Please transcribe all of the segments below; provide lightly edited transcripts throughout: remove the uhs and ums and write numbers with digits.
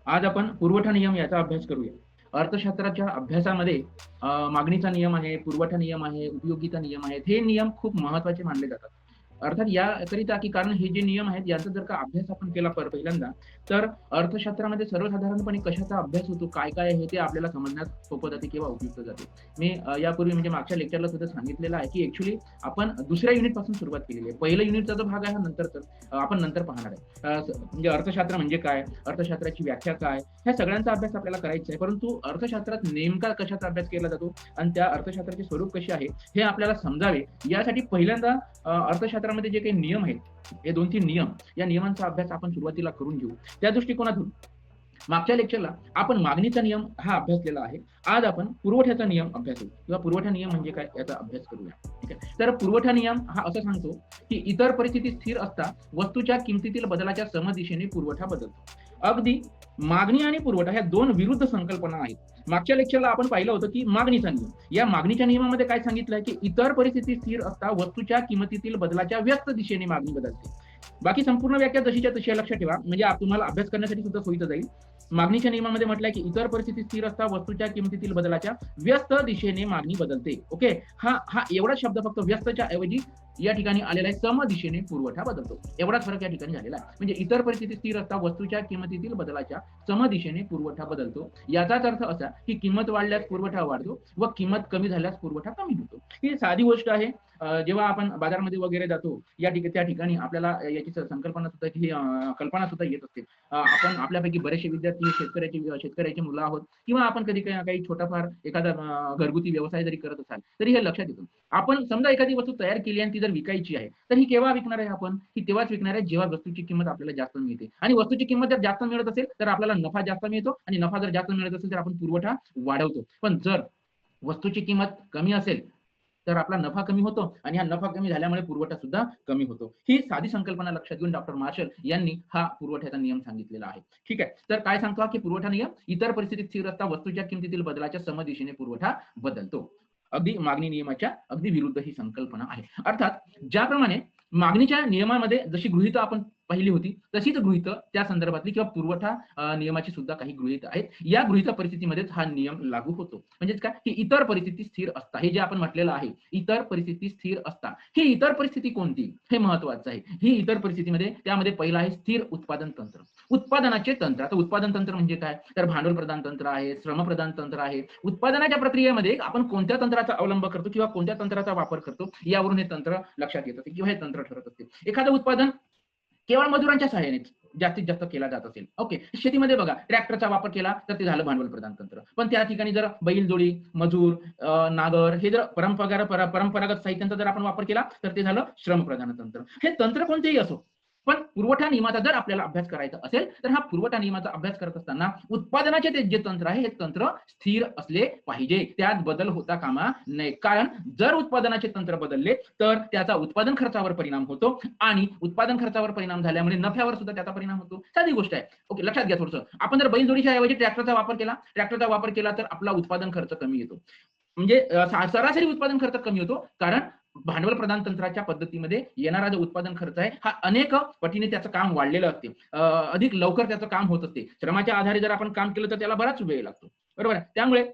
आज आपण पुरवठा नियम याचा अभ्यास करूया. अर्थशास्त्राच्या अभ्यासामध्ये मागणीचा नियम आहे, पुरवठा नियम आहे, उपयोगिता नियम आहेत. हे नियम खूप महत्त्वाचे मानले जातात. अर्थात याकरिता की कारण हे जे नियम आहेत याचा जर का अभ्यास आपण केला पहिल्यांदा, तर अर्थशास्त्रामध्ये सर्वसाधारणपणे कशाचा अभ्यास होतो, काय-काय आहे ते आपल्याला समजण्यास सोपं जाते किंवा उपयुक्त जाते. मी यापूर्वी म्हणजे मागच्या लेक्चरला सुद्धा सांगितलेलं आहे, की ॲक्चुअली आपण दुसऱ्या युनिटपासून सुरुवात केलेली आहे. पहिल्या युनिटचा जो भाग आहे हा नंतरचा आपण नंतर पाहणार आहे. म्हणजे अर्थशास्त्र म्हणजे काय? अर्थशास्त्राची व्याख्या काय? ह्या सगळ्यांचा अभ्यास आपल्याला करायचा आहे. परंतु अर्थशास्त्रात नेमका कशाचा अभ्यास केला जातो आणि त्या अर्थशास्त्राचे स्वरूप कसे आहे हे आपल्याला समजावे यासाठी पहिल्यांदा अर्थशास्त्रामध्ये जे काही नियम आहेत, हे 2-3 नियम, या नियमांचा अभ्यास आपण सुरुवातीला करून घेऊ. त्या दृष्टिकोनातून मागच्या लेक्चरला आपण मागणीचा नियम हा अभ्यासलेला आहे. आज आपण पुरवठ्याचा नियम अभ्यासू किंवा पुरवठा नियम म्हणजे काय याचा अभ्यास करूया. ठीक आहे. तर पुरवठा नियम हा असं सांगतो, की इतर परिस्थिती स्थिर असता वस्तूच्या किमतीतील बदलाच्या समदिशेने पुरवठा बदलतो. अगदी मागणी आणि पुरवठा ह्या 2 विरुद्ध संकल्पना आहेत. मागच्या लेक्चरला आपण पाहिलं होतं, की मागणीचा नियम. या मागणीच्या नियमामध्ये काय सांगितलंय, की इतर परिस्थिती स्थिर असता वस्तूच्या किमतीतील बदलाच्या व्यस्त दिशेने मागणी बदलते. बाकी संपूर्ण व्याख्या जशीच्या तशी आहे लक्षात ठेवा. म्हणजे तुम्हाला अभ्यास करण्यासाठी सुद्धा सोयीचं जाईल. मागणीच्या नियमामध्ये म्हटलंय की इतर परिस्थिती स्थिर असता वस्तूच्या किमतीतील बदलाच्या व्यस्त दिशेने मागणी बदलते. ओके. हा हा एवढाच शब्द फक्त व्यस्तच्या ऐवजी या ठिकाणी आलेला आहे सम दिशेने पुरवठा बदलतो. एवढाच फरक या ठिकाणी झालेला आहे. म्हणजे इतर परिस्थिती स्थिर असता वस्तूच्या किमतीतील बदलाच्या सम दिशेने पुरवठा बदलतो. याचाच अर्थ असा की किंमत वाढल्यास पुरवठा वाढतो व किंमत कमी झाल्यास पुरवठा कमी होतो. ही साधी गोष्ट आहे. जेव्हा आपण बाजारामध्ये वगैरे जातो त्या ठिकाणी आपल्याला याची संकल्पना सुद्धा ही कल्पना सुद्धा येत असते. आपण आपल्यापैकी बरेचसे विद्यार्थी शेतकऱ्याची मुलं आहोत किंवा आपण कधी काही छोटाफार एखादा घरगुती व्यवसाय जरी करत असाल तरी हे लक्षात येतं. आपण समजा एखादी वस्तू तयार केली आणि ती जर विकायची आहे तर ही केव्हा विकणार आहे आपण? ही तेव्हाच विकणार आहे जेव्हा वस्तूची किंमत आपल्याला जास्त मिळते आणि वस्तूची किंमत जर जास्त मिळत असेल तर आपल्याला नफा जास्त मिळतो आणि नफा जर जास्त मिळत असेल तर आपण पुरवठा वाढवतो. पण जर वस्तूची किंमत कमी असेल तर आपला नफा कमी होतो आणि हा नफा कमी झाल्यामुळे पुरवठा सुद्धा कमी होतो. ही साधी संकल्पना लक्षात घेऊन डॉक्टर मार्शल यांनी हा पुरवठ्याचा नियम सांगितलेला आहे. ठीक आहे. तर काय सांगतो की पुरवठा नियम इतर परिस्थितीत स्थिर असता वस्तूच्या किमतीतील बदलाच्या समदिशेने पुरवठा बदलतो. अगदी मागणी नियमाच्या अगदी विरुद्ध ही संकल्पना आहे. अर्थात ज्याप्रमाणे मागणीच्या नियमामध्ये जशी गृहीत आपण पहिली होती तशीच गृहीत त्या संदर्भातली किंवा पुरवठा नियमाची सुद्धा काही गृहीत आहेत. या गृहीत परिस्थितीमध्येच हा नियम लागू होतो. म्हणजेच काय की इतर परिस्थिती स्थिर असता हे जे आपण म्हटलेलं आहे इतर परिस्थिती स्थिर असता ही इतर परिस्थिती कोणती हे महत्वाचं आहे. ही इतर परिस्थितीमध्ये त्यामध्ये पहिला आहे स्थिर उत्पादन तंत्र. उत्पादनाचे तंत्र. आता उत्पादन तंत्र म्हणजे काय तर भांडवल प्रधान तंत्र आहे, श्रम प्रधान तंत्र आहे. उत्पादनाच्या प्रक्रियेमध्ये आपण कोणत्या तंत्राचा अवलंब करतो किंवा कोणत्या तंत्राचा वापर करतो यावरून हे तंत्र लक्षात येत असते किंवा हे तंत्र ठरत असते. एखादं उत्पादन केवळ मजुरांच्या सहाय्यानेच जास्तीत जास्त केला जात असेल. ओके. शेतीमध्ये बघा ट्रॅक्टरचा वापर केला तर ते झालं भांडवल प्रधान तंत्र. पण त्या ठिकाणी जर बैलजोडी, मजूर, नांगर हे जर परंपरागत साहित्यांचा जर आपण वापर केला तर ते झालं श्रमप्रधान तंत्र. हे तंत्र कोणतेही असो. पण पुरवठा नियमाचा जर आपल्याला अभ्यास करायचा असेल तर हा पुरवठा नियमाचा अभ्यास करत असताना उत्पादनाचे ते जे तंत्र आहे हे तंत्र स्थिर असले पाहिजे. त्यात बदल होता कामा नये. कारण जर उत्पादनाचे तंत्र बदलले तर त्याचा उत्पादन खर्चावर परिणाम होतो आणि उत्पादन खर्चावर परिणाम झाल्यामुळे नफ्यावर सुद्धा त्याचा परिणाम होतो. साधी गोष्ट आहे. ओके. लक्षात घ्या थोडंसं. आपण जर बैलजोडीच्या ऐवजी ट्रॅक्टरचा वापर केला तर आपला उत्पादन खर्च कमी येतो. म्हणजे सरासरी उत्पादन खर्च कमी होतो. कारण भांडवल प्रधान तंत्राच्या पद्धतीमध्ये येणारा जो उत्पादन खर्च आहे हा अनेक पटीने त्याचं काम वाढलेलं असते. अधिक लवकर त्याचं काम होत असते. श्रमाच्या आधारे जर आपण काम केलं तर त्याला बराच वेळ लागतो. बरोबर आहे. त्यामुळे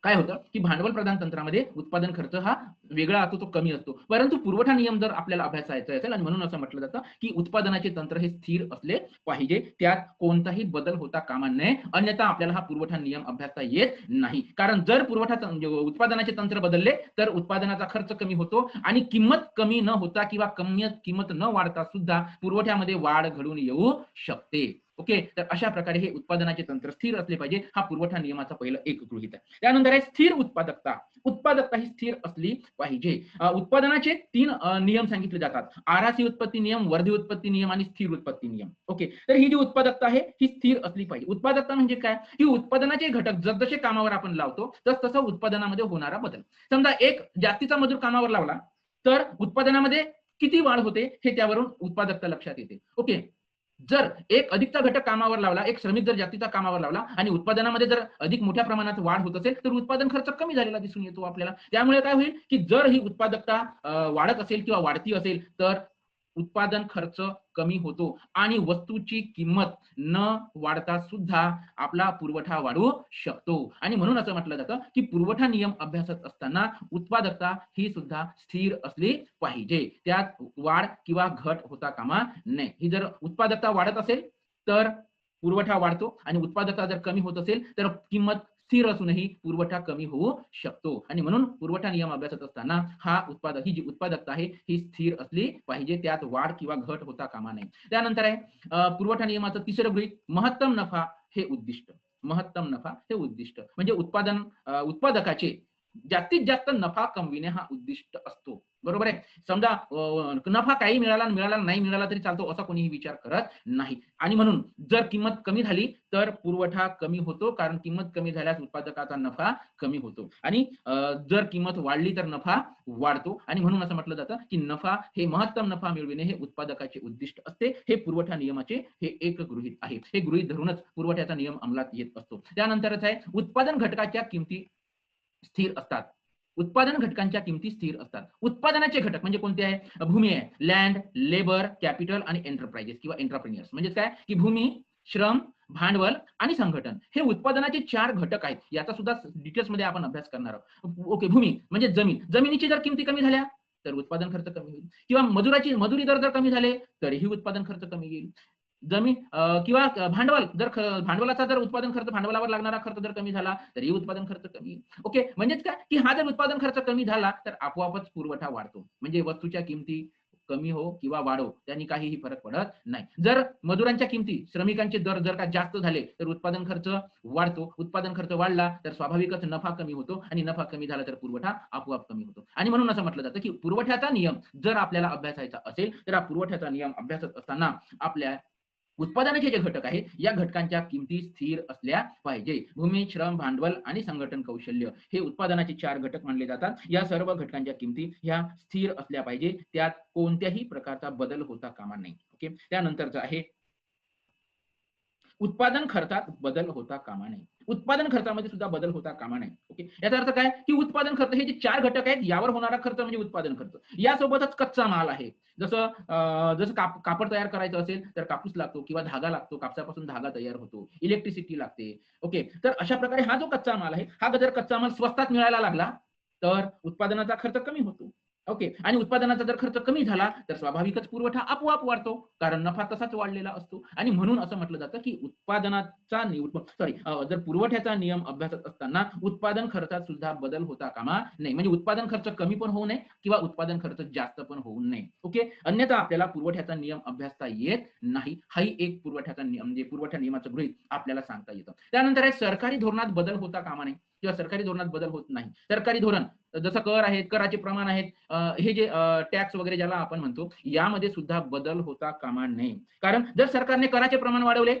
काय होतं की भांडवल प्रधान तंत्रामध्ये उत्पादन खर्च हा वेगळा असतो, तो कमी असतो. परंतु पुरवठा नियम जर आपल्याला अभ्यासायचा असेल आणि म्हणून असं म्हटलं जातं की उत्पादनाचे तंत्र हे स्थिर असले पाहिजे. त्यात कोणताही बदल होता कामा नये. अन्यथा आपल्याला हा पुरवठा नियम अभ्यासता येत नाही. कारण जर उत्पादनाचे तंत्र बदलले तर उत्पादनाचा खर्च कमी होतो आणि किंमत कमी न होता किंवा किंमत न वाढता सुद्धा पुरवठ्यामध्ये वाढ घडून येऊ शकते. ओके. तर अशा प्रकारे हे उत्पादनाचे तंत्र स्थिर असले पाहिजे. हा पुरवठा नियमाचा पहिलं एक गृहीत आहे. त्यानंतर आहे स्थिर उत्पादकता. उत्पादकता ही स्थिर असली पाहिजे. उत्पादनाचे 3 नियम सांगितले जातात. आरासी उत्पत्ती नियम, वर्धी उत्पत्ती नियम आणि स्थिर उत्पत्ती नियम. ओके. तर ही जी उत्पादकता आहे ही स्थिर असली पाहिजे. उत्पादकता म्हणजे काय? ही उत्पादनाचे घटक जसजसे कामावर आपण लावतो तसं उत्पादनामध्ये होणारा बदल. समजा एक जास्तीचा मजूर कामावर लावला तर उत्पादनामध्ये किती वाढ होते हे त्यावरून उत्पादकता लक्षात येते. ओके. जर एक अधिकचा घटक कामावर लावला, एक श्रमिक जर जास्तीचा कामावर लावला आणि उत्पादनामध्ये जर अधिक मोठ्या प्रमाणात वाढ होत असेल, तर उत्पादन खर्च कमी झालेला दिसून येतो आपल्याला. त्यामुळे काय होईल, की जर ही उत्पादकता वाढत असेल किंवा वाढती असेल, तर उत्पादन खर्च कमी होतो आणि वस्तूची किंमत न वाढता सुद्धा आपला पुरवठा वाढू शकतो. आणि म्हणून असं म्हटलं जातं, की पुरवठा नियम अभ्यासत असताना उत्पादकता ही सुद्धा स्थिर असली पाहिजे. त्यात वाढ किंवा घट होता कामा नये. ही जर उत्पादकता वाढत असेल, तर पुरवठा वाढतो आणि उत्पादकता जर कमी होत असेल, तर किंमत स्थिर असूनही पुरवठा कमी होऊ शकतो. आणि म्हणून पुरवठा नियम अभ्यासत असताना ही जी उत्पादकता आहे, ही स्थिर असली पाहिजे. त्यात वाढ किंवा घट होता कामा नये. त्यानंतर आहे पुरवठा नियमाचं तिसरं गृहीत, महत्तम नफा हे उद्दिष्ट. महत्तम नफा हे उद्दिष्ट. म्हणजे उत्पादकाचे जास्तीत जास्त नफा कमविणे हा उद्दिष्ट असतो. बरोबर आहे. समजा नफा काही मिळाला, मिळाला नाही मिळाला तरी चालतो असा कोणीही विचार करत नाही. आणि म्हणून जर किंमत कमी झाली तर पुरवठा कमी होतो, कारण किंमत कमी झाल्यास उत्पादकाचा नफा कमी होतो. आणि जर किंमत वाढली तर नफा वाढतो. आणि म्हणून असं म्हटलं जातं, की महत्तम नफा मिळविणे हे उत्पादकाचे उद्दिष्ट असते. हे पुरवठा नियमाचे हे एक गृहीत आहे. हे गृहीत धरूनच पुरवठ्याचा नियम अंमलात येत असतो. त्यानंतरच आहे उत्पादन घटकाच्या किमती स्थिर असतात. उत्पादन घटकांच्या किमती स्थिर असतात. उत्पादनाचे घटक म्हणजे कोणते आहे? भूमी आहे, लँड, लेबर, कॅपिटल आणि एंटरप्राइजेस किंवा एंटरप्रेन्युअर्स. म्हणजे काय? की भूमी, श्रम, भांडवल आणि संघटन हे उत्पादनाचे 4 घटक आहेत. याचा सुद्धा डिटेल्समध्ये आपण अभ्यास करणार आहोत. ओके, भूमी म्हणजे जमीन. जमिनीची जर किमती कमी झाल्या, तर उत्पादन खर्च कमी होईल किंवा मजुरी दर जर कमी झाले, तरीही उत्पादन खर्च कमी येईल. किंवा भांडवल भांडवलाचा जर उत्पादन खर्च भांडवलावर लागणारा खर्च जर कमी झाला, तरीही उत्पादन खर्च कमी येईल. ओके, म्हणजेच काय, की हा जर उत्पादन खर्च कमी झाला, तर आपोआपच पुरवठा वाढतो. म्हणजे वस्तूच्या किमती कमी हो किंवा वाढो, त्यांनी काहीही फरक पडत नाही. जर मजुरांच्या किमती, श्रमिकांचे दर जर का जास्त झाले, तर उत्पादन खर्च वाढतो. उत्पादन खर्च वाढला, तर स्वाभाविकच नफा कमी होतो आणि नफा कमी झाला, तर पुरवठा आपोआप कमी होतो. आणि म्हणून असं म्हटलं जातं, की पुरवठ्याचा नियम जर आपल्याला अभ्यासायचा असेल, तर हा पुरवठ्याचा नियम अभ्यासत असताना आपल्या उत्पादनाचे जे घटक आहेत, या घटकांच्या किमती स्थिर असल्या पाहिजे. भूमी, श्रम, भांडवल आणि संघटन कौशल्य हे उत्पादनाचे 4 घटक मानले जातात. या सर्व घटकांच्या किमती ह्या स्थिर असल्या पाहिजे. त्यात कोणत्याही प्रकारचा बदल होता कामा नये. ओके. त्यानंतरचं आहे उत्पादन खर्चात बदल होता कामा नये. उत्पादन खर्चामध्ये सुद्धा बदल होता कामा नये. ओके. याचा अर्थ काय? की उत्पादन खर्च हे जे 4 घटक आहेत, यावर होणारा खर्च म्हणजे उत्पादन खर्च. यासोबतच कच्चा माल आहे. जसं कापड तयार करायचं असेल, तर कापूस लागतो किंवा धागा लागतो. कापसापासून धागा तयार होतो. इलेक्ट्रिसिटी लागते. ओके. तर अशा प्रकारे हा जो कच्चा माल आहे, हा जर कच्चा माल स्वस्तात मिळायला लागला, तर उत्पादनाचा खर्च कमी होतो. ओके. आणि उत्पादनाचा जर खर्च कमी झाला, तर स्वाभाविकच पुरवठा आपोआप वाढतो. कारण नफा तसाच वाढलेला असतो. आणि म्हणून असं म्हटलं जातं, की जर पुरवठ्याचा नियम अभ्यासत असताना उत्पादन खर्चात सुद्धा बदल होता कामा नये. म्हणजे उत्पादन खर्च कमी पण होऊ नये किंवा उत्पादन खर्च जास्त पण होऊ नये. ओके. अन्यथा आपल्याला पुरवठ्याचा नियम अभ्यासता येत नाही. हाही एक पुरवठ्याचा नियम म्हणजे पुरवठा नियमाचं गृहीत आपल्याला सांगता येतं. त्यानंतर आहे सरकारी धोरणात बदल होता कामा नये किंवा सरकारी धोरणात बदल होत नाही. सरकारी धोरण जसं कर आहेत, कराचे प्रमाण आहेत, हे जे टॅक्स वगैरे ज्याला आपण म्हणतो, यामध्ये सुद्धा बदल होता कामा नये. कारण जर सरकारने कराचे प्रमाण वाढवले,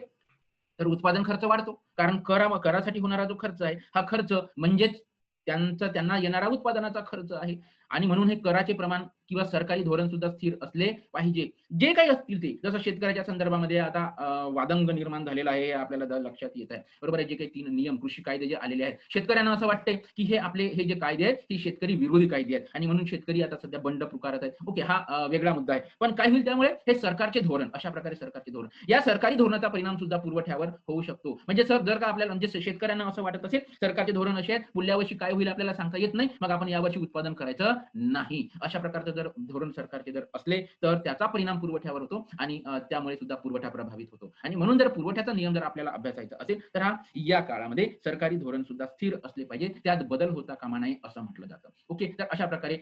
तर उत्पादन खर्च वाढतो. कारण करासाठी होणारा जो खर्च आहे, हा खर्च म्हणजेच त्यांना येणारा उत्पादनाचा खर्च आहे. आणि म्हणून हे कराचे प्रमाण किंवा सरकारी धोरण सुद्धा स्थिर असले पाहिजे. जे काही असतील ते, जसं शेतकऱ्याच्या संदर्भामध्ये आता वादंग निर्माण झालेला आहे, हे आपल्याला लक्षात येत आहे. बरोबर आहे. जे काही 3 नियम, कृषी कायदे जे आलेले आहेत, शेतकऱ्यांना असं वाटतंय, की हे जे कायदे आहेत, ही शेतकरी विरोधी कायदे आहेत आणि म्हणून शेतकरी आता सध्या बंड पुकारत आहेत. ओके, हा वेगळा मुद्दा आहे. पण काय होईल त्यामुळे? हे सरकारचे धोरण, अशा प्रकारे सरकारचे धोरण. या सरकारी धोरणाचा परिणाम सुद्धा पुरवठ्यावर होऊ शकतो. म्हणजे जर का आपल्याला म्हणजे शेतकऱ्यांना असं वाटत असेल, सरकारचे धोरण असे आहेत, पुढल्या वर्षी काय होईल आपल्याला सांगता येत नाही, मग आपण यावर्षी उत्पादन करायचं नाही. अशा प्रकारचं जर धोरण सरकारचे जर असले, तर त्याचा परिणाम पुरवठ्यावर होतो आणि त्यामुळे सुद्धा पुरवठा प्रभावित होतो. आणि म्हणून जर पुरवठ्याचा नियम जर आपल्याला अभ्यासायचा असेल, तर या काळामध्ये सरकारी धोरण सुद्धा स्थिर असले पाहिजे. त्यात बदल होता कामा नये असं म्हटलं जातं. ओके. तर अशा प्रकारे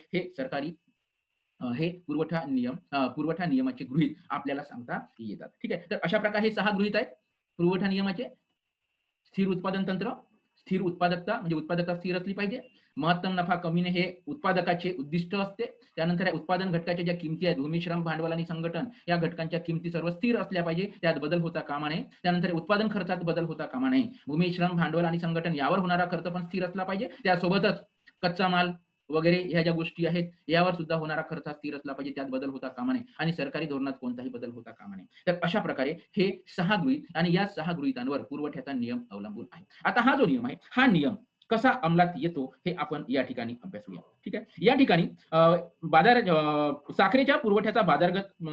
हे पुरवठा नियमाचे गृहीत आपल्याला सांगता येतात. ठीक आहे. तर अशा प्रकारे हे 6 गृहीत आहेत. पुरवठा नियमाचे स्थिर उत्पादन तंत्र, स्थिर उत्पादकता म्हणजे उत्पादकता स्थिर असली पाहिजे. महत्तम नफा कमीने हे उत्पादकाचे उद्दिष्ट असते. त्यानंतर आहे उत्पादन घटकाच्या ज्या किमती आहेत, भूमी, श्रम, भांडवल आणि संघटन या घटकांच्या किमती सर्व स्थिर असल्या पाहिजे. त्यात बदल होता कामा नये. त्यानंतर उत्पादन खर्चात बदल होता कामा नये. भूमी, श्रम, भांडवल आणि संघटन यावर होणारा खर्च पण स्थिर असला पाहिजे. त्यासोबतच कच्चा माल वगैरे ह्या ज्या गोष्टी आहेत, यावर सुद्धा होणारा खर्च हा स्थिर असला पाहिजे. त्यात बदल होता कामा नये आणि सरकारी धोरणात कोणताही बदल होता कामा नये. तर अशा प्रकारे हे 6 गृहीत आणि या 6 गृहीतांवर पुरवठ्याचा नियम अवलंबून आहे. आता हा जो नियम आहे, हा नियम कसा अंमलात येतो हे आपण या ठिकाणी अभ्यासूया. ठीक आहे. या ठिकाणी साखरेच्या पुरवठ्याचा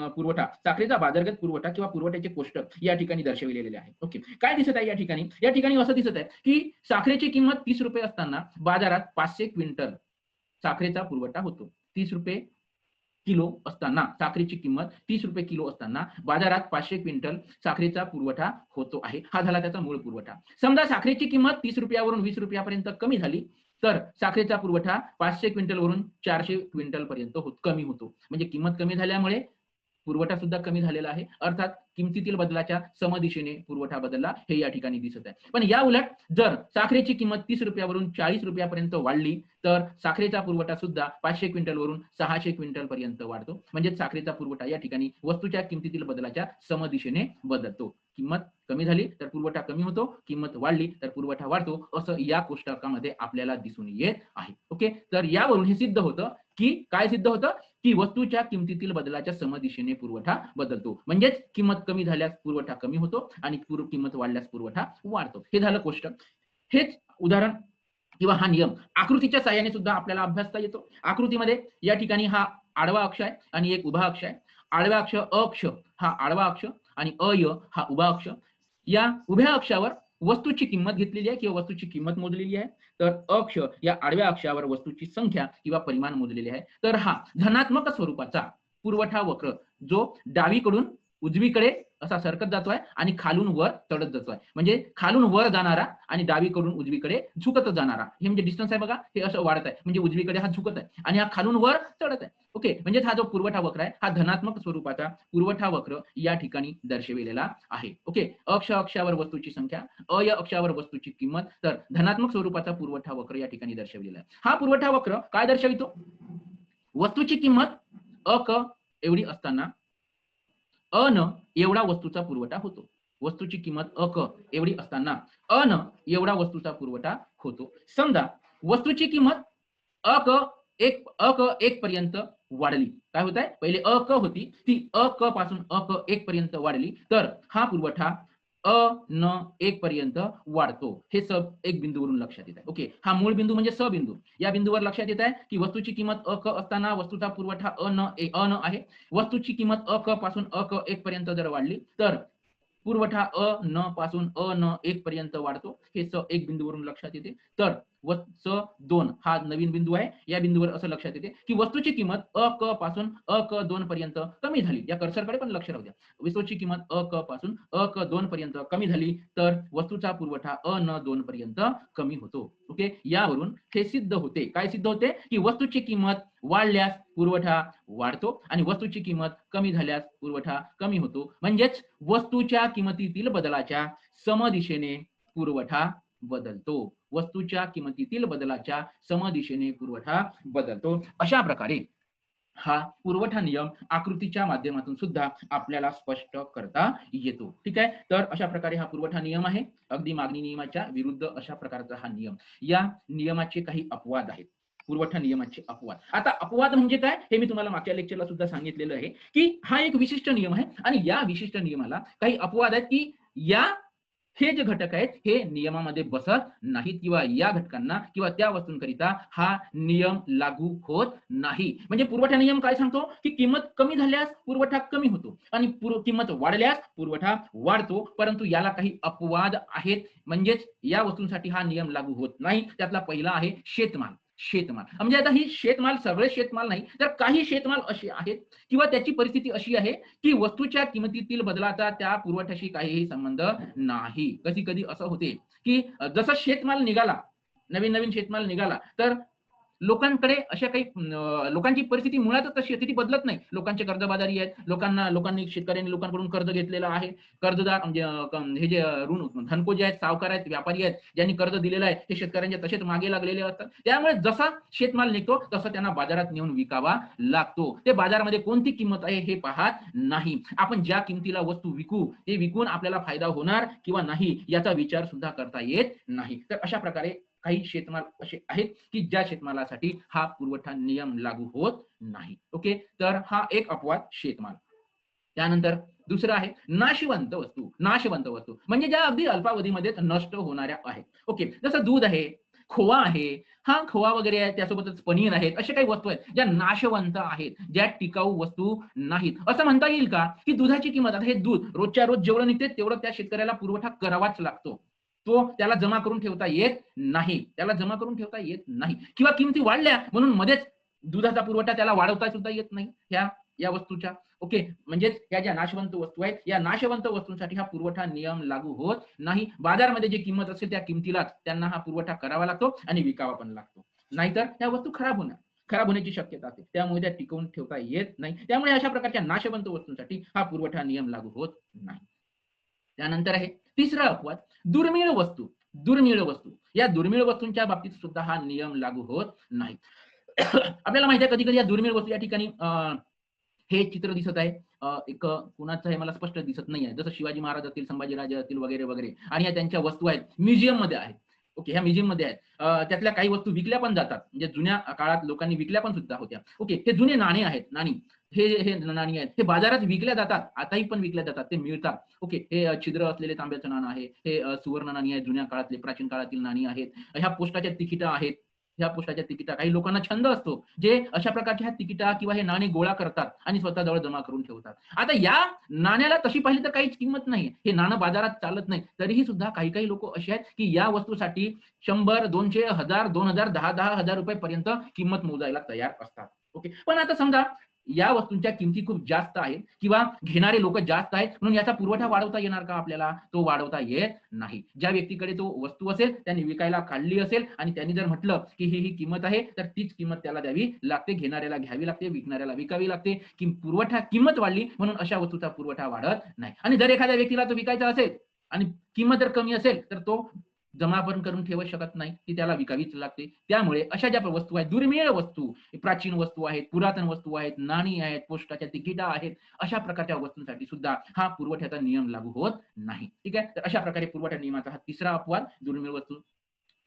पुरवठा, साखरेचा बाजारगत पुरवठा किंवा पुरवठ्याचे कोष्टक या ठिकाणी दर्शविलेले आहे. ओके. काय दिसत आहे या ठिकाणी? या ठिकाणी असं दिसत आहे, की साखरेची किंमत ₹30 असताना बाजारात 500 क्विंटल साखरेचा पुरवठा होतो. ₹30 किलो असताना साखरेची किंमत ₹30 किलो असताना बाजारात 500 क्विंटल साखरेचा पुरवठा होतो आहे. हा झाला त्याचा मूळ पुरवठा. समजा साखरेची किंमत ₹30 वरून ₹20 पर्यंत कमी झाली, तर साखरेचा पुरवठा 500 क्विंटल वरून 400 क्विंटल पर्यंत कमी होतो. म्हणजे किंमत कमी झाल्यामुळे पुरवठा सुद्धा कमी झालेला आहे. अर्थात किमतीतील बदलाच्या समदिशेने पुरवठा बदलला हे या ठिकाणी दिसत आहे. पण या उलट जर साखरेची किंमत ₹30 वरून ₹40 पर्यंत वाढली, तर साखरेचा पुरवठा सुद्धा 500 क्विंटल वरून 600 क्विंटल पर्यंत वाढतो. म्हणजे साखरेचा पुरवठा या ठिकाणी वस्तूच्या किमतीतील बदलाच्या समदिशेने बदलतो. किंमत कमी झाली तर पुरवठा कमी होतो, किंमत वाढली तर पुरवठा वाढतो, असं या कोष्टकामध्ये आपल्याला दिसून येत आहे. ओके. तर यावरून हे सिद्ध होतं, की काय सिद्ध होतं, की वस्तूच्या किमतीतील बदलाच्या समदिशेने पुरवठा बदलतो. म्हणजेच किंमत कमी झाल्यास पुरवठा कमी होतो आणि किंमत वाढल्यास पुरवठा वाढतो. हे झालं कोष्टक. हेच उदाहरण किंवा हा नियम आकृतीच्या साहाय्याने सुद्धा आपल्याला अभ्यासता येतो. आकृतीमध्ये या ठिकाणी हा आडवा अक्ष आहे आणि एक उभा अक्ष आहे. आडवा अक्ष अक्ष हा आडवा अक्ष आणि अय हा उभा अक्ष. या उभ्या अक्षावर वस्तूची किंमत घेतलेली आहे किंवा वस्तूची किंमत मोजलेली आहे. तर अक्ष या आडव्या अक्षावर वस्तूची संख्या किंवा परिमाण मोजलेले आहे. तर हा धनात्मक स्वरूपाचा पुरवठा वक्र जो डावीकडून उजवीकडे असा सरकत जातोय आणि खालून वर चढत जातोय. म्हणजे खालून वर जाणारा आणि डावीकडून उजवीकडे झुकत जाणारा. हे म्हणजे डिस्टन्स आहे बघा, हे असं वाढत आहे. म्हणजे उजवीकडे हा झुकत आहे आणि हा खालून वर चढत आहे. ओके. म्हणजे हा जो पुरवठा वक्र आहे हा धनात्मक स्वरूपाचा पुरवठा वक्र या ठिकाणी दर्शविलेला आहे. ओके. अक्षावर वस्तूची संख्या, अय अक्षावर वस्तूची किंमत, तर धनात्मक स्वरूपाचा पुरवठा वक्र या ठिकाणी दर्शविलेला आहे. हा पुरवठा वक्र काय दर्शवितो? वस्तूची किंमत अक एवढी असताना अन एवढा वस्तूचा पुरवठा होतो. वस्तूची किंमत अक एवढी असताना अन एवढा वस्तूचा पुरवठा होतो. समजा वस्तूची किंमत अक एक पर्यंत वाढली. काय होत आहे? पहिले अक होती, ती अक पासून अक 1 पर्यंत वाढली, तर हा पुरवठा न 1 पर्यंत वाढतो. हे सब एक बिंदूवरून लक्षात येत आहे. ओके. हा मूळ बिंदू म्हणजे स बिंदू. या बिंदूवर लक्षात येत आहे, की वस्तूची किंमत अक असताना वस्तूचा पुरवठा अन आहे. वस्तूची किंमत अक पासून अक 1 पर्यंत जर वाढली, तर पुरवठा न पासून न 1 पर्यंत वाढतो. हे स एक बिंदूवरून लक्षात येते. तर स 2 हा नवीन बिंदू आहे. या बिंदूवर असं लक्षात येते, की वस्तूची किंमत अक पासून अक 2 पर्यंत कमी झाली. या कर्सरकडे पण लक्ष राहू द्या. वस्तूची किंमत अक पासून अक 2 पर्यंत कमी झाली, तर वस्तूचा पुरवठा न 2 पर्यंत कमी होतो. ओके. यावरून हे सिद्ध होते. काय सिद्ध होते? की वस्तूची किंमत वाढल्यास पुरवठा वाढतो आणि वस्तूची किंमत कमी झाल्यास पुरवठा कमी होतो. म्हणजेच वस्तूच्या किमतीतील बदलाच्या समदिशेने पुरवठा बदलतो. वस्तूच्या किमतीतील बदलाच्या समदिशेने पुरवठा बदलतो. अशा प्रकारे हा पुरवठा नियम आकृतीच्या माध्यमातून सुद्धा आपल्याला स्पष्ट करता येतो. ठीक आहे. तर अशा प्रकारे हा पुरवठा नियम आहे. अगदी मागणी नियमाच्या विरुद्ध अशा प्रकारचा हा नियम. या नियमाचे काही अपवाद आहेत. पुरवठा नियमाचे अपवाद. आता अपवाद म्हणजे काय? हे मी तुम्हाला मागच्या लेक्चरला सुद्धा सांगितलेलं आहे, की हा एक विशिष्ट नियम आहे आणि या विशिष्ट नियमाला काही अपवाद आहेत, की हे जे घटक आहेत हे नियमामध्ये बसत नाहीत किंवा या घटकांना किंवा त्या वस्तूंकरिता हा नियम लागू होत नाही. म्हणजे पुरवठा नियम काय सांगतो, की किंमत कमी झाल्यास पुरवठा कमी होतो आणि किंमत वाढल्यास पुरवठा वाढतो. परंतु याला काही अपवाद आहेत. म्हणजेच या वस्तूंसाठी हा नियम लागू होत नाही. त्यातला पहिला आहे शेतमाल. म्हणजे आता ही शेतमाल सगळे शेतमाल नाही, तर काही शेतमाल असे आहेत किंवा त्याची परिस्थिती अशी आहे, की वस्तूच्या किमतीतील बदलाचा त्या पुरवठ्याशी काहीही संबंध नाही. कधी-कधी असं होते, की जसा शेतमाल निघाला, नवीन-नवीन शेतमाल निघाला, तर लोकांकडे अशा काही लोकांची परिस्थिती मुळातच तशी आहे, ती बदलत नाही. लोकांचे कर्जबाजारी आहेत. लोकांनी शेतकऱ्यांनी लोकांकडून कर्ज घेतलेलं आहे. कर्जदार म्हणजे हे जे ऋण धनको जे आहेत, सावकार आहेत, व्यापारी आहेत, ज्यांनी कर्ज दिलेलं आहे, ते शेतकऱ्यांच्या तसेच मागे लागलेले असतात. त्यामुळे जसा शेतमाल निघतो, तसं त्यांना बाजारात नेऊन विकावा लागतो. ते बाजारामध्ये कोणती किंमत आहे हे पाहत नाही. आपण ज्या किमतीला वस्तू विकू, ते विकून आपल्याला फायदा होणार किंवा नाही याचा विचार सुद्धा करता येत नाही. तर अशा प्रकारे काही शेतमाल असे आहेत, की ज्या शेतमालासाठी हा पुरवठा नियम लागू होत नाही. ओके. तर हा एक अपवाद शेतमाल. त्यानंतर दुसरं आहे नाशवंत वस्तू. म्हणजे ज्या अगदी अल्पावधीमध्ये नष्ट होणाऱ्या आहेत. ओके. जसं दूध आहे, खोवा आहे, हां, खोवा वगैरे आहे, त्यासोबतच पनीर आहेत. अशा काही वस्तू आहेत, ज्या नाशवंत आहेत, ज्या टिकाऊ वस्तू नाहीत. असं म्हणता येईल का, की दुधाची किंमत आता हे दूध रोजच्या रोज जेवढं निघते तेवढं त्या शेतकऱ्याला पुरवठा करावाच लागतो. तो त्याला जमा करून ठेवता येत नाही. त्याला जमा करून ठेवता येत नाही किंवा किमती वाढल्या म्हणून मध्येच दुधाचा पुरवठा त्याला वाढवता सुद्धा येत नाही. या वस्तूच्या ओके. म्हणजेच या ज्या नाशवंत वस्तू आहेत, या नाशवंत वस्तूंसाठी हा पुरवठा नियम लागू होत नाही. बाजारामध्ये जी किंमत असेल त्या किमतीलाच त्यांना हा पुरवठा करावा लागतो आणि विकावा पण लागतो. नाहीतर त्या वस्तू खराब होण्याची शक्यता असते. त्यामुळे त्या टिकवून ठेवता येत नाही. त्यामुळे अशा प्रकारच्या नाशवंत वस्तूंसाठी हा पुरवठा नियम लागू होत नाही. त्यानंतर आहे तिसरा अपवाद, दुर्मिळ वस्तू. दुर्मिळ वस्तू. या दुर्मिळ वस्तूंच्या बाबतीत सुद्धा हा नियम लागू होत नाही. आपल्याला माहिती आहे कधी-कधी या दुर्मिळ वस्तू या ठिकाणी हे चित्र दिसत आहे. एक कुणाचं हे मला स्पष्ट दिसत नाहीये. जसं शिवाजी महाराज असतील, संभाजीराजे असतील वगैरे, वगैरे आणि ह्या त्यांच्या वस्तू आहेत. म्युझियममध्ये आहेत. ओके, ह्या म्युझियममध्ये आहेत. त्यातल्या काही वस्तू विकल्या पण जातात. म्हणजे जुन्या काळात लोकांनी विकल्या पण सुद्धा होत्या. ओके, हे जुने नाणे आहेत, नाणी. हे नाणी आहेत. हे बाजारात विकल्या जातात. आताही पण विकल्या जातात. ते मिळतात. ओके, हे छिद्र असलेले तांब्याचं नाणं आहे. हे सुवर्ण नाणी आहेत. जुन्या काळातले, प्राचीन काळातील नाणी आहेत. ह्या पोस्टाच्या तिकिटं आहेत. ह्या पोस्टाच्या तिकिटा काही लोकांना छंद असतो, जे अशा प्रकारच्या ह्या तिकिटा किंवा हे नाणे गोळा करतात आणि स्वतःजवळ जमा करून ठेवतात. आता या नाण्याला तशी पाहिली तर काहीच किंमत नाही. हे नाणं बाजारात चालत नाही. तरीही सुद्धा काही-काही लोकं असे आहेत, की या वस्तूसाठी 100, 200, 1000, 2000, 10,000 ₹10,000 पर्यंत किंमत मोजायला तयार असतात. ओके. पण आता समजा या वस्तूंच्या किमती खूप जास्त आहेत किंवा घेणारे लोकं जास्त आहेत, म्हणून याचा पुरवठा वाढवता येणार का आपल्याला? तो वाढवता येत नाही. ज्या व्यक्तीकडे तो वस्तू असेल, त्याने विकायला काढली असेल आणि त्यांनी जर म्हटलं, की ही किंमत आहे, तर तीच किंमत त्याला द्यावी लागते. घेणाऱ्याला घ्यावी लागते, विकणाऱ्याला विकावी लागते. किंमत वाढली म्हणून अशा वस्तूचा पुरवठा वाढत नाही. आणि जर एखाद्या व्यक्तीला तो विकायचा असेल आणि किंमत जर कमी असेल, तर तो जमा पण करून ठेवू शकत नाही. ती त्याला विकावीच लागते. त्यामुळे अशा ज्या वस्तू आहेत, दुर्मिळ वस्तू, प्राचीन वस्तू आहेत, पुरातन वस्तू आहेत, नाणी आहेत, पोस्टाच्या तिकिटा आहेत, अशा प्रकारच्या वस्तूंसाठी सुद्धा हा पुरवठ्याचा नियम लागू होत नाही. ठीक आहे. तर अशा प्रकारे पुरवठा नियमाचा हा तिसरा अपवाद, दुर्मिळ वस्तू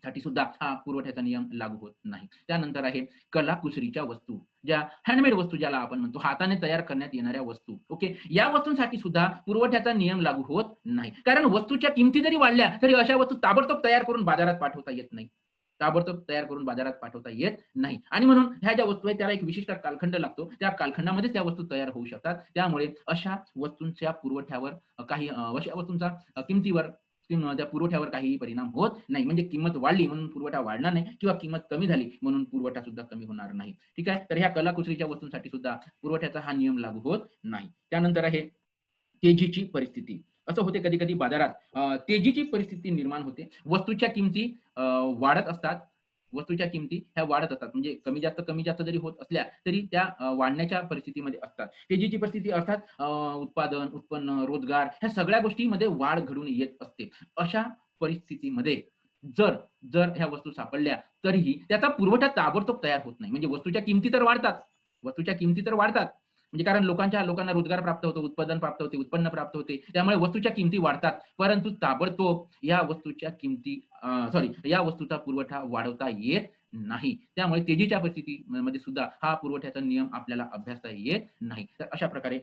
साठी सुद्धा हा पुरवठ्याचा नियम लागू होत नाही. त्यानंतर आहे कलाकुसरीच्या वस्तू, ज्या हँडमेड वस्तू ज्याला आपण म्हणतो, हाताने तयार करण्यात येणाऱ्या वस्तू. ओके. या वस्तूंसाठी सुद्धा पुरवठ्याचा नियम लागू होत नाही. कारण वस्तूच्या किमती जरी वाढल्या, तरी अशा वस्तू ताबडतोब तयार करून बाजारात पाठवता येत नाही. ताबडतोब तयार करून बाजारात पाठवता येत नाही. आणि म्हणून ह्या ज्या वस्तू आहेत त्याला एक विशिष्ट कालखंड लागतो. त्या कालखंडामध्येच त्या वस्तू तयार होऊ शकतात. त्यामुळे अशा वस्तूंच्या पुरवठ्यावर अशा वस्तूंचा किमतीवर किंवा त्या पुरवठ्यावर काहीही परिणाम होत नाही. म्हणजे किंमत वाढली म्हणून पुरवठा वाढणार नाही किंवा किंमत कमी झाली म्हणून पुरवठा सुद्धा कमी होणार नाही. ठीक आहे. तर ह्या कलाकुसरीच्या वस्तूंसाठी सुद्धा पुरवठ्याचा हा नियम लागू होत नाही. त्यानंतर आहे तेजीची परिस्थिती. असं होते कधी-कधी बाजारात तेजीची परिस्थिती निर्माण होते. वस्तूच्या किमती वाढत असतात. वस्तूच्या किमती ह्या वाढत असतात. म्हणजे कमी-जास्त जरी होत असल्या, तरी त्या वाढण्याच्या परिस्थितीमध्ये असतात. तेजीची परिस्थिती अर्थात उत्पादन, उत्पन्न, रोजगार ह्या सगळ्या गोष्टींमध्ये वाढ घडून येत असते. अशा परिस्थितीमध्ये जर जर ह्या वस्तू सापडल्या, तरीही त्याचा पुरवठा ताबडतोब तयार होत नाही. म्हणजे वस्तूच्या किमती तर वाढतात. वस्तूच्या किमती तर वाढतात. म्हणजे कारण लोकांना रोजगार प्राप्त होतो, उत्पादन प्राप्त होते, उत्पन्न प्राप्त होते. त्यामुळे वस्तूच्या किमती वाढतात. परंतु ताबडतोब या वस्तूच्या किमती या वस्तूचा पुरवठा वाढवता येत नाही. त्यामुळे तेजीच्या परिस्थितीमध्ये सुद्धा हा पुरवठ्याचा नियम आपल्याला अभ्यासता येत नाही. तर अशा प्रकारे